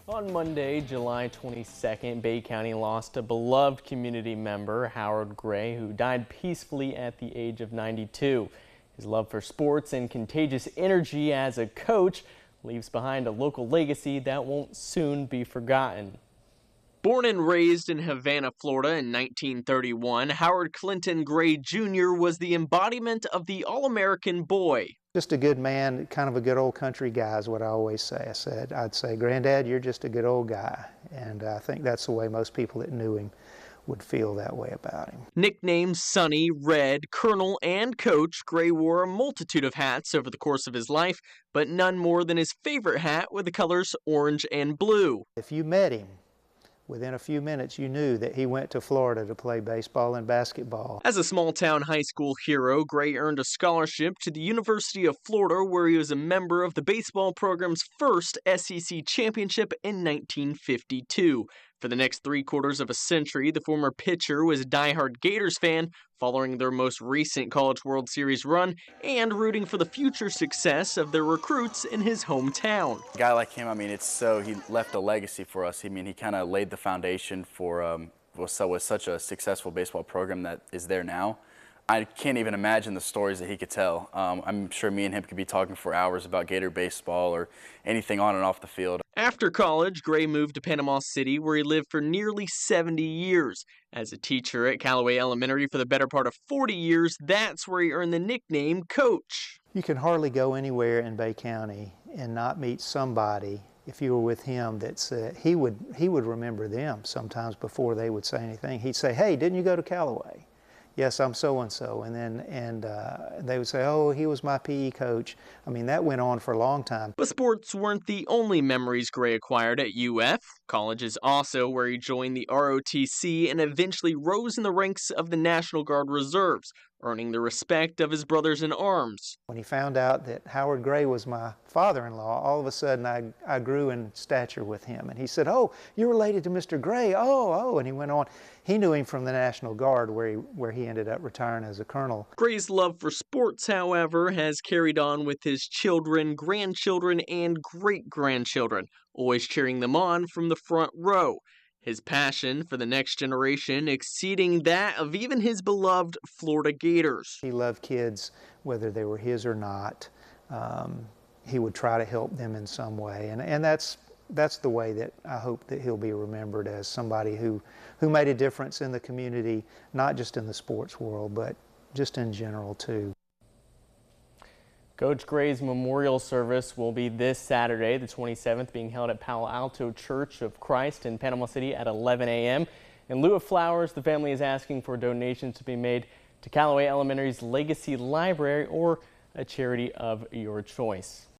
On Monday, July 22nd, Bay County lost a beloved community member, Howard Gray, who died peacefully at the age of 92. His love for sports and contagious energy as a coach leaves behind a local legacy that won't soon be forgotten. Born and raised in Havana, Florida in 1931, Howard Clinton Gray Jr. was the embodiment of the all-American boy. Just a good man, kind of a good old country guy is what I always say. I'd say, Granddad, you're just a good old guy. And I think that's the way most people that knew him would feel that way about him. Nicknamed Sonny, Red, Colonel, and Coach, Gray wore a multitude of hats over the course of his life, but none more than his favorite hat with the colors orange and blue. If you met him, within a few minutes, you knew that he went to Florida to play baseball and basketball. As a small-town high school hero, Gray earned a scholarship to the University of Florida, where he was a member of the baseball program's first SEC championship in 1952. For the next three-quarters of a century, the former pitcher was a diehard Gators fan, following their most recent College World Series run and rooting for the future success of their recruits in his hometown. A guy like him, he left a legacy for us. He kind of laid the foundation for with such a successful baseball program that is there now. I can't even imagine the stories that he could tell. I'm sure me and him could be talking for hours about Gator baseball or anything on and off the field. After college, Gray moved to Panama City, where he lived for nearly 70 years. As a teacher at Callaway Elementary for the better part of 40 years, that's where he earned the nickname Coach. You can hardly go anywhere in Bay County and not meet somebody, if you were with him, that said he would remember them sometimes before they would say anything. He'd say, "Hey, didn't you go to Callaway?" "Yes, I'm so-and-so." And they would say, "Oh, he was my PE coach." I mean, that went on for a long time. But sports weren't the only memories Gray acquired at UF. College is also where he joined the ROTC and eventually rose in the ranks of the National Guard Reserves, earning the respect of his brothers in arms. When he found out that Howard Gray was my father-in-law, all of a sudden I grew in stature with him. And he said, "Oh, you're related to Mr. Gray. Oh," and he went on. He knew him from the National Guard, where he ended up retiring as a colonel. Gray's love for sports, however, has carried on with his children, grandchildren, and great-grandchildren, always cheering them on from the front row. His passion for the next generation exceeding that of even his beloved Florida Gators. He loved kids, whether they were his or not. He would try to help them in some way, and that's the way that I hope that he'll be remembered, as somebody who made a difference in the community, not just in the sports world, but just in general too. Coach Gray's memorial service will be this Saturday, the 27th, being held at Palo Alto Church of Christ in Panama City at 11 a.m. In lieu of flowers, the family is asking for donations to be made to Callaway Elementary's Legacy Library or a charity of your choice.